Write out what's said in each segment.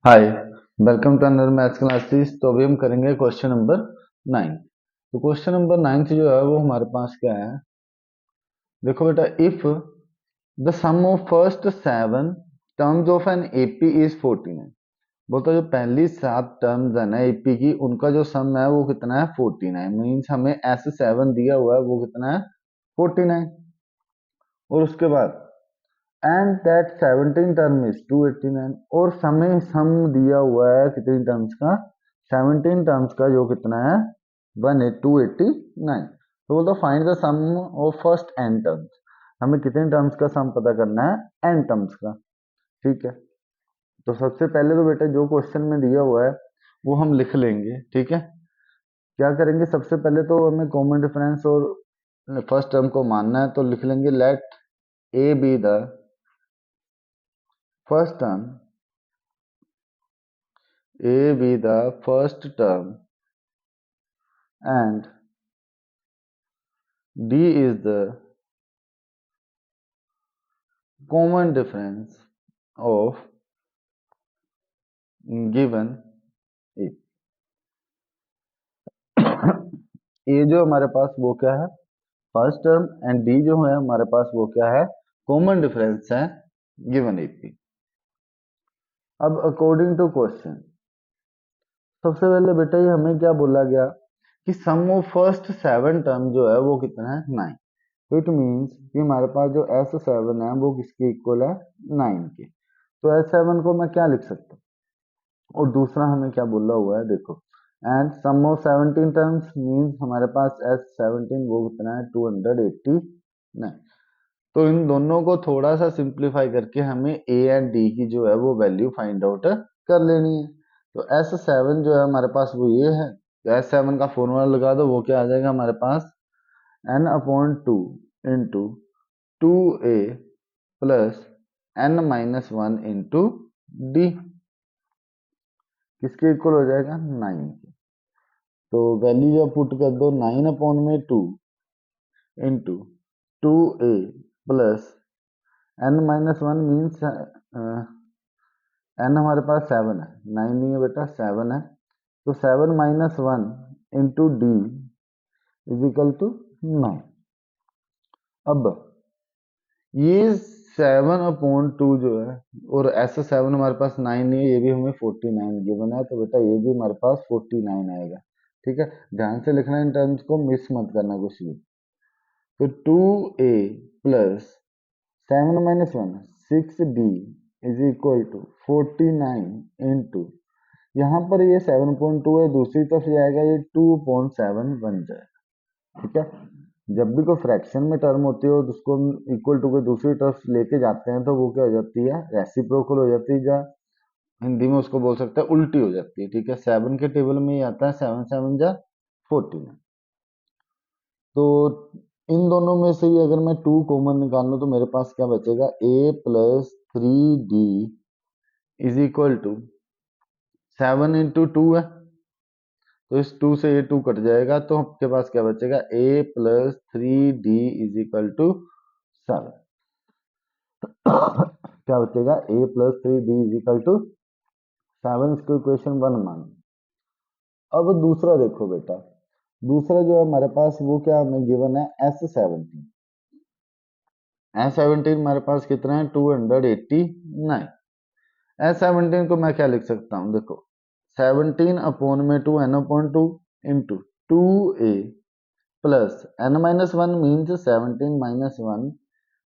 Hi, welcome to another maths classes. तो अभी हम करेंगे क्वेश्चन नंबर 9। तो क्वेश्चन नंबर 9 जो है वो हमारे पास क्या है। देखो बेटा, if the sum of first 7 terms of an AP is 49। बोलता जो पहली 7 टर्म्स है ना एपी की, उनका जो सम है वो कितना है 49। मीन्स हमें ऐसे 7 दिया हुआ है, वो कितना है 49। और उसके बाद एंड दैट 17 टर्म इज 289। और समय सम दिया हुआ है कितनी टर्म्स का, 17 टर्म्स का, जो कितना है 289। तो बोलता find the sum of first n terms. हमें कितने टर्म्स का सम पता करना है, एन टर्म्स का। ठीक है, तो सबसे पहले तो बेटा जो क्वेश्चन में दिया हुआ है वो हम लिख लेंगे। ठीक है, क्या करेंगे, सबसे पहले तो हमें कॉमन डिफरेंस और फर्स्ट टर्म को मानना है, तो लिख लेंगे let a be the first term, A be the first term and D is the common difference of given A। A जो हमारे पास वो क्या है, फर्स्ट टर्म, एंड D जो है हमारे पास वो क्या है, कॉमन डिफरेंस है गिवन ए पी। अब अकॉर्डिंग टू क्वेश्चन, सबसे पहले बेटा ये हमें क्या बोला गया कि सम ऑफ फर्स्ट 7 टर्म जो है वो कितना है 9। तो इट मीन्स कि हमारे पास जो S7 है वो किसके इक्वल है, 9 के। तो S7 को मैं क्या लिख सकता हूँ, और दूसरा हमें क्या बोला हुआ है देखो, and sum of 17 terms means हमारे पास S17 वो कितना है 289। तो इन दोनों को थोड़ा सा सिंप्लीफाई करके हमें ए एंड डी की जो है वो वैल्यू फाइंड आउट कर लेनी है। तो S7 जो है हमारे पास वो ये है, तो S7 का फॉर्मूला लगा दो, वो क्या आ जाएगा हमारे पास, n/2 into 2a plus n-1 into D, किसके इक्वल हो जाएगा 9 के। तो वैल्यू जब पुट कर दो, 9/2 into 2a plus n-1 means n हमारे पास 7 है, 9 नहीं है बेटा 7 है। तो 7-1 into d is equal to 9। अब ये 7/2 जो है, और ऐसा 7 हमारे पास 9 नहीं है, ये भी हमें 49 गिवन है, तो बेटा ये भी हमारे पास 49 आएगा। ठीक है, ध्यान से लिखना, इन टर्म्स को मिस मत करना कुछ भी। तो 2a plus 7-1 6d is equal to 49 into, यहाँ पर ये 7.2 है, दूसरी तरफ जाएगा ये 2/7 बन जाएगा। ठीक है, जब भी कोई फ्रैक्शन में टर्म होती है और उसको हम इक्वल टू के दूसरी तरफ लेके जाते हैं तो वो क्या हो जाती है, रेसिप्रोकल हो जाती है, या हिंदी में उसको बोल सकते हैं उल्टी हो जाती है। ठीक है, 7 के टेबल में ये आता है 7-7 जा 14। तो इन दोनों में से ही अगर मैं 2 कॉमन निकाल लूं तो मेरे पास क्या बचेगा, a plus 3d is equal to 7 into 2 है, तो इस 2 से ये 2 कट जाएगा, तो आपके पास क्या बचेगा, a plus 3d is equal to 7। क्या बचेगा, a plus 3d is equal to 7। इसको इक्वेशन 1 मान। अब दूसरा देखो बेटा, दूसरा जो है हमारे पास वो क्या हमें गिवन है, S17। S17 हमारे पास कितना है 289। S17 को मैं क्या लिख सकता हूँ, देखो 17/2 n/2 into 2a plus n-1 means 17-1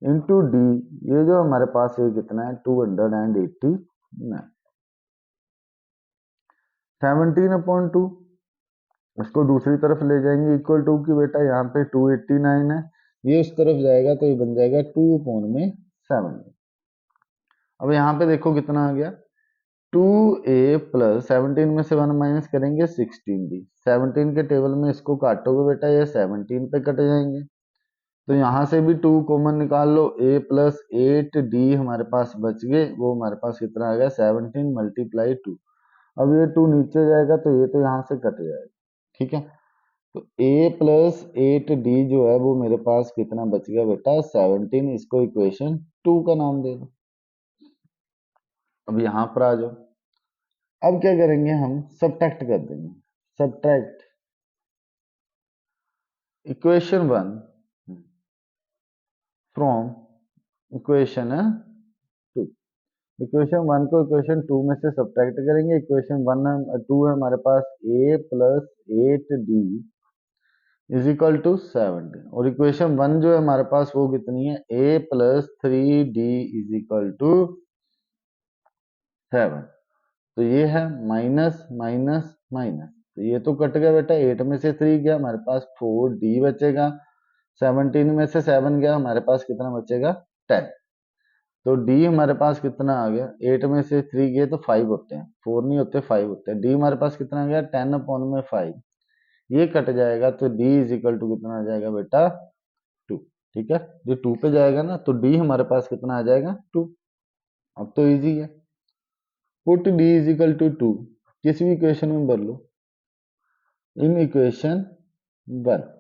into D, ये जो हमारे पास ये कितना है 289। 17/2 इसको दूसरी तरफ ले जाएंगे इक्वल टू की, बेटा यहाँ पे 289 है, ये उस तरफ जाएगा तो ये बन जाएगा 2/7। अब यहाँ पे देखो कितना आ गया, 2a प्लस 17 में से 1 माइनस करेंगे 16d, 17 के टेबल में इसको काटोगे बेटा ये 17 पे कट जाएंगे, तो यहाँ से भी 2 कॉमन निकाल लो, a प्लस 8d हमारे पास बच गए, वो हमारे पास कितना आ गया 17 मल्टीप्लाई 2। अब ये 2 नीचे जाएगा तो ये तो यहाँ से कट जाएगा। ठीक है, तो a प्लस 8d जो है वो मेरे पास कितना बच गया बेटा 17। इसको इक्वेशन 2 का नाम दे दो। अब यहाँ पर आ जाओ, अब क्या करेंगे, हम सब्ट्रैक्ट कर देंगे। Subtract equation 1 from equation 2। Equation 1 को इक्वेशन 2 में से सब्ट्रैक्ट करेंगे। इक्वेशन 2 है हमारे पास a plus 8d is equal to 70, और इक्वेशन 1 जो है हमारे पास वो कितनी है, a plus 3d is equal to 7। तो ये है माइनस माइनस माइनस, तो ये तो कट गया बेटा, 8 में से 3 गया, हमारे पास 4d बचेगा। 17 में से 7 गया, हमारे पास कितना बचेगा, 10। तो d हमारे पास कितना आ गया, 8 में से 3 गए तो 5 होते हैं, 4 नहीं होते 5 होते हैं। d हमारे पास कितना आ गया, 10 अपॉन में 5, ये कट जाएगा तो d इज इक्वल टू कितना आ जाएगा बेटा, 2। ठीक है, जो 2 पे जाएगा ना तो d हमारे पास कितना आ जाएगा, 2। अब तो इजी है, put d is equal to 2 किसी भी इक्वेशन में भर लो। इन इक्वेशन 1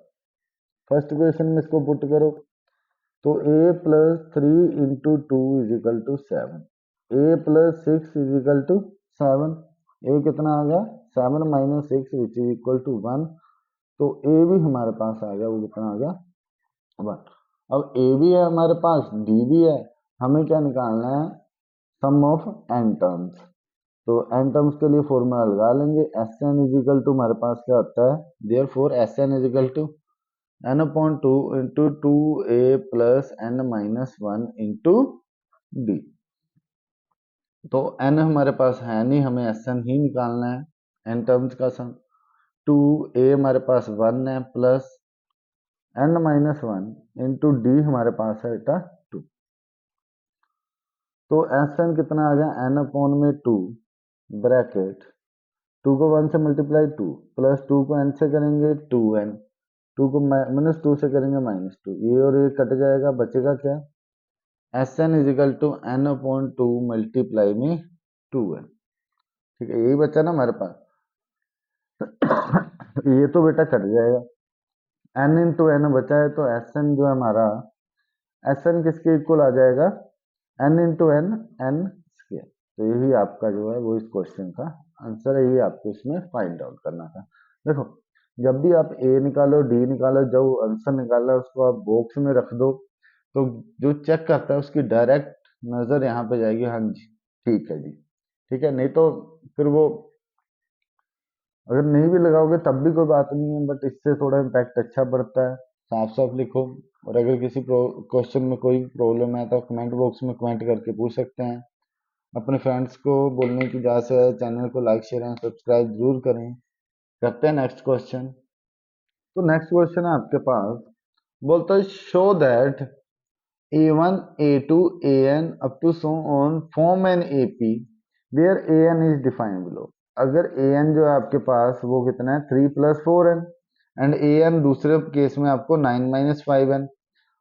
फर्स्ट इक्वेशन में इसको पुट करो, तो a plus 3 into two is equal to 7, a plus 6 is equal to 7। a कितना आ गया, 7 minus 6 which is equal to 1। तो a भी हमारे पास आ गया, वो कितना आ गया, 1। अब a भी है हमारे पास, d भी है, हमें क्या निकालना है, सम ऑफ n टर्म्स। तो n टर्म्स के लिए फॉर्मूला लगा लेंगे, S n is equal to हमारे पास क्या होता है, therefore S n is equal to n upon 2 into 2a plus n minus 1 into d. तो n हमारे पास है नहीं, हमें एस एन ही निकालना है, n टर्म्स का सम। 2a हमारे पास 1 है, plus n minus 1 into D हमारे पास है बेटा 2। तो एस एन कितना आ गया, n अपॉन में 2 ब्रैकेट 2 को 1 से मल्टीप्लाई 2, प्लस 2 को n से करेंगे 2n, 2 को माइनस 2 से करेंगे -2, ये और ये कट जाएगा, बचेगा क्या, S n is equal to n upon 2 multiply में 2n। ठीक है, यही बचा ना हमारे पास। ये तो बेटा कट जाएगा, n इंटू एन बचा है, तो एस एन जो है हमारा, एस एन किसके इक्वल आ जाएगा, n into n, n square. तो यही आपका जो है वो इस क्वेश्चन का आंसर है, ये आपको इसमें फाइंड आउट करना था। देखो, जब भी आप a निकालो d निकालो, जो आंसर निकाला है उसको आप बॉक्स में रख दो, तो जो चेक करता है उसकी डायरेक्ट नजर यहाँ पे जाएगी, हाँ जी ठीक है जी, ठीक है। नहीं तो फिर वो अगर नहीं भी लगाओगे तब भी कोई बात नहीं है, बट इससे थोड़ा इम्पैक्ट अच्छा पड़ता है। साफ साफ लिखो, और अगर किसी क्वेश्चन में कोई प्रॉब्लम है तो कमेंट बॉक्स में कमेंट करके पूछ सकते हैं। अपने फ्रेंड्स को बोलने की इजाजत है, चैनल को लाइक शेयर एंड सब्सक्राइब जरूर करें। करते हैं नेक्स्ट क्वेश्चन। तो नेक्स्ट क्वेश्चन है आपके पास, बोलता है show that a1 a2 an up to so on form an ap where an is defined below। अगर an जो है आपके पास वो कितना है, 3 प्लस 4n, एंड an दूसरे केस में आपको 9 minus 5n।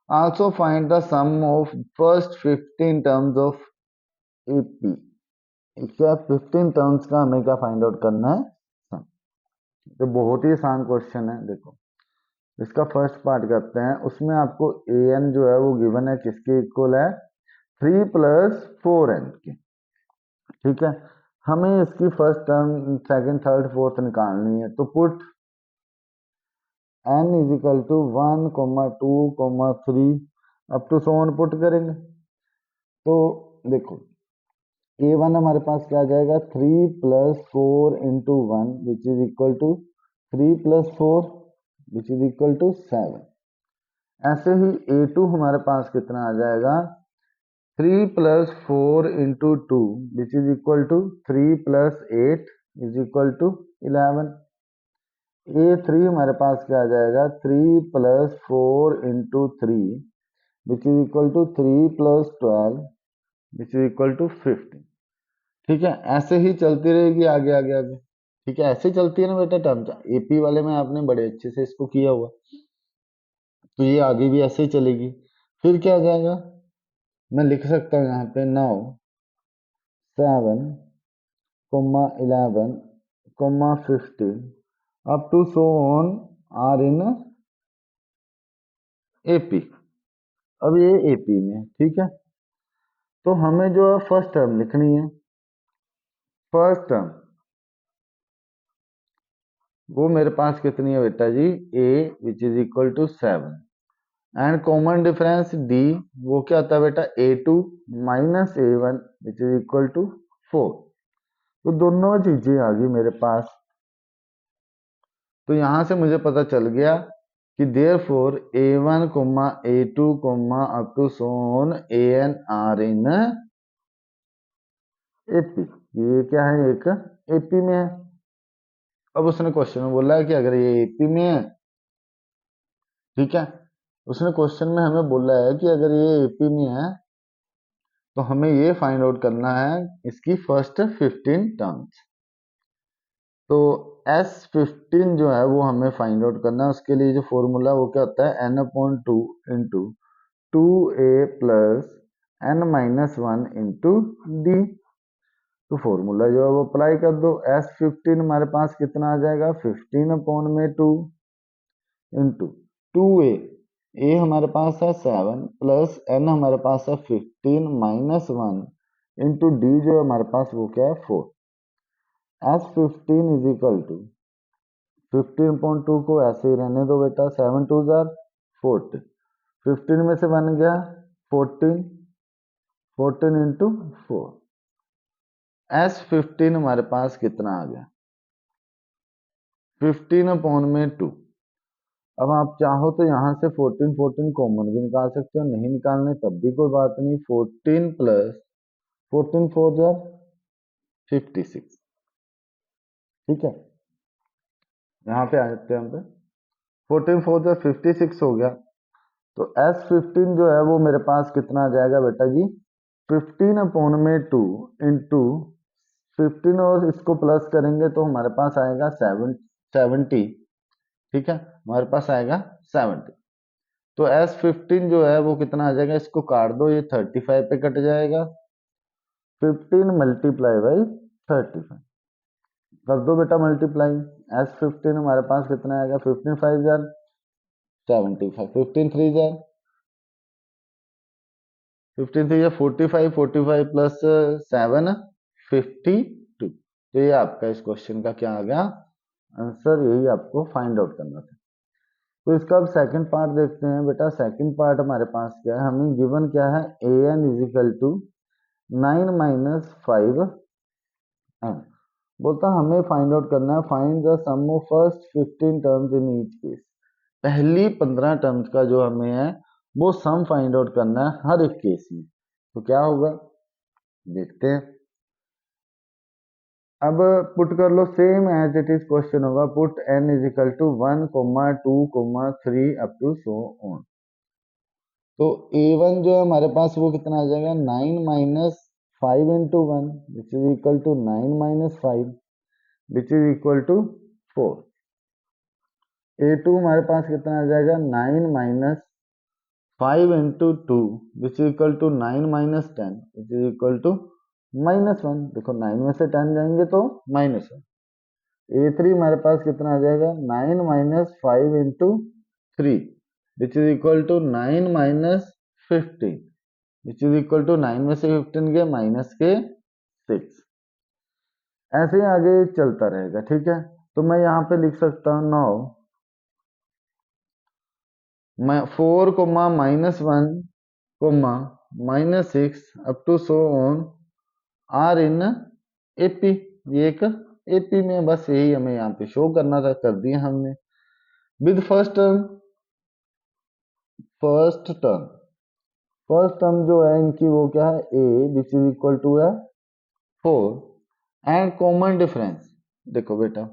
Also find the sum of first 15 terms of ap। क्या 15 टर्म्स का हमें क्या फाइंड आउट करना है, तो बहुत ही आसान क्वेश्चन है। देखो, इसका फर्स्ट पार्ट करते हैं, उसमें आपको ए एन जो है वो गिवन है, किसके इक्वल है, 3 प्लस 4n के। ठीक है, हमें इसकी first term second third fourth निकालनी है, तो put n is equal to 1 2 3 up to so on put करेंगे। तो देखो, a1 हमारे पास क्या आ जाएगा, 3 plus 4 into 1 which is equal to 3 plus 4 which is equal to 7। ऐसे ही a2 हमारे पास कितना आ जाएगा, 3 plus 4 into 2 which is equal to 3 plus 8 is equal to 11। a3 हमारे पास क्या आ जाएगा, 3 plus 4 into 3 which is equal to 3 plus 12 which is equal to 15। ठीक है, ऐसे ही चलती रहेगी आगे आगे आगे। ठीक है, ऐसे चलती है ना बेटा टर्म्स, एपी वाले में आपने बड़े अच्छे से इसको किया हुआ, तो ये आगे भी ऐसे ही चलेगी। फिर क्या आ जाएगा, मैं लिख सकता हूँ यहाँ पे 9 7 11 15 up to so on are in AP. अब ये एपी में, ठीक है, तो हमें जो है फर्स्ट टर्म लिखनी है, फर्स्ट टर्म वो मेरे पास कितनी है बेटा जी, a which is equal to 7 and common difference d, वो क्या होता है बेटा, a2 minus a1 which is equal to 4। तो दोनों चीजें आ गई मेरे पास। तो यहां से मुझे पता चल गया कि therefore a1 comma a2 comma up to so on an are in AP. ये क्या है, एक एपी में है। अब उसने क्वेश्चन में बोला है कि अगर ये एपी में है, ठीक है, उसने क्वेश्चन में हमें बोला है कि अगर ये एपी में है तो हमें ये फाइंड आउट करना है इसकी फर्स्ट 15 टर्म्स। तो S15 जो है वो हमें फाइंड आउट करना है। उसके लिए जो फॉर्मूला वो क्या होता है, n/2 into 2a plus n-1 into d. तो फॉर्मूला जो है वो अप्लाई कर दो। S15 हमारे पास कितना आ जाएगा, 15/2 इंटू 2a हमारे पास है 7 प्लस n हमारे पास है 15-1 इंटू डी जो है हमारे पास वो क्या है 4। S15 इज इक्वल टू 15.2 को ऐसे ही रहने दो बेटा, 7 2 जार 40, 15 में से बन गया 14, 14 इंटू 4। S15 हमारे पास कितना आ गया, 15/2। अब आप चाहो तो यहां से 14 14 कॉमन भी निकाल सकते हो, नहीं निकालने तब भी कोई बात नहीं। 14 प्लस 14 4 जार 56, ठीक है, यहाँ पे आ जाते हैं हम पे। 14 4 जार 56 हो गया। तो S15 जो है वो मेरे पास कितना आ जाएगा बेटा जी, 15/2 इंटू 15 और इसको प्लस करेंगे तो हमारे पास आएगा 70, ठीक है, हमारे पास आएगा 70। तो S15 जो है वो कितना आ जाएगा, इसको काट दो, ये 35 पे कट जाएगा। 15 मल्टीप्लाई बाई 35 कर दो बेटा मल्टीप्लाई। S15 हमारे पास कितना आएगा, 15 5 जार 75, 15 3 जार 15 3 जार 45, 45 प्लस 7 52। तो ये आपका इस क्वेश्चन का क्या आ गया आंसर, यही आपको फाइंड आउट करना था। तो इसका अब सेकंड पार्ट देखते हैं बेटा। सेकंड पार्ट हमारे पास क्या है, हमें गिवन क्या है, an इज इक्वल टू 9 - 5 बोलता हमें फाइंड आउट करना है, find the sum of first 15 terms in each case. पहली 15 टर्म्स का जो हमें है वो सम फाइंड आउट करना है हर एक केस में। तो क्या होगा देखते हैं। अब पुट कर लो, same as it is question होगा, put n is equal to 1 2 3 up to so on. तो a1 जो है हमारे पास वो कितना आ जाएगा, 9 - 5 into 1 which is equal to 9 - 5 which is equal to 4। a2 हमारे पास कितना आ जाएगा, 9 - 5 into 2 which is equal to 9 - 10 which is equal to -1। देखो 9 में से 10 जाएंगे तो -1। a3 हमारे पास कितना आ जाएगा, 9 - 5 into 3 which is equal to 9 - 15 which is equal to 9 में से 15 गए माइनस के 6। ऐसे ही आगे चलता रहेगा, ठीक है। तो मैं यहाँ पे लिख सकता हूँ 9 मैं 4 -1 -6 up to so on are in AP. ये एक एपी में, बस यही हमें यहाँ पे शो करना था, कर दिया हमने। With first term first term जो है इनकी वो क्या है, a which is equal to है 4 एंड कॉमन डिफरेंस। देखो बेटा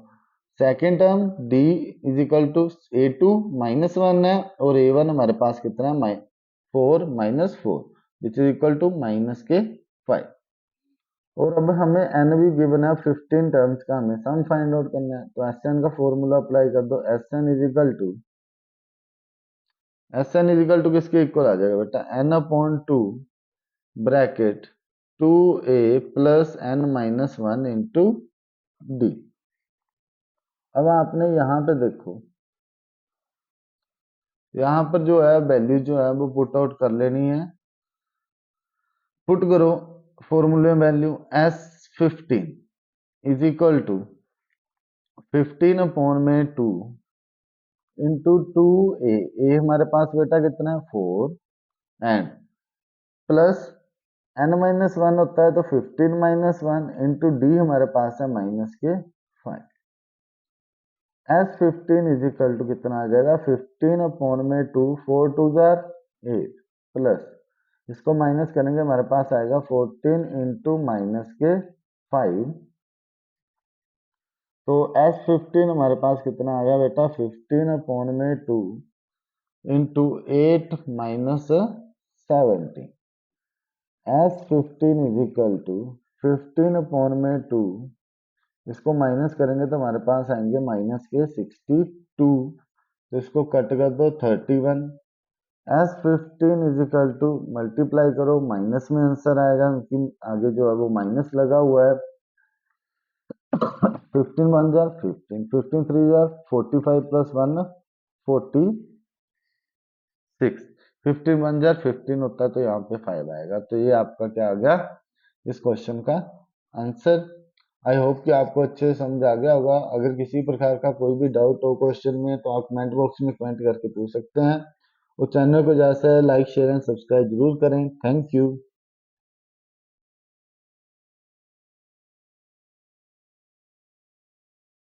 second term d is equal to a2 -1 है और a1 हमारे पास कितना है 4 - 4 विच इज इक्वल टू -5। और अब हमें n भी गिवन है, 15 टर्म्स का हमें सम फाइंड आउट करना है। तो Sn का फॉर्मूला अप्लाई कर दो। Sn इज इक्वल टू किसके इक्वल आ जाएगा बेटा, n/2 bracket 2a plus n-1 into D. अब आपने यहाँ पे देखो, यहाँ पर जो है वैल्यू जो है वो पुट आउट कर लेनी है। पुट करो फॉर्मूले में value, S15 is equal to 15/2 into 2a, a हमारे पास बेटा कितना है 4, एंड प्लस n-1 होता है तो 15-1 इंटू डी हमारे पास है -5। S15 इज इक्वल टू कितना आ जाएगा 15/2, 4 2 जार 8 प्लस इसको माइनस करेंगे हमारे पास आएगा 14 इंटू -5। तो S15 हमारे पास कितना आ गया बेटा 15/2 into 8 -17। S15 is equal to 15/2, इसको माइनस करेंगे तो हमारे पास आएंगे -62, तो इसको कट कर दो 31। S15 is equal to multiply करो, माइनस में आंसर आएगा क्योंकि आगे जो है वो माइनस लगा हुआ है। 15 1 जार 15, 15 3 जार 45 प्लस 1 46, 15 1 जार 15 होता है तो यहाँ पे 5 आएगा। तो ये आपका क्या आ गया इस क्वेश्चन का आंसर। आई होप कि आपको अच्छे से समझ आ गया होगा। अगर किसी प्रकार का कोई भी डाउट हो क्वेश्चन में तो आप कमेंट बॉक्स में कमेंट करके पूछ सकते हैं। और चैनल को जैसे लाइक शेयर एंड सब्सक्राइब जरूर करें। Thank you.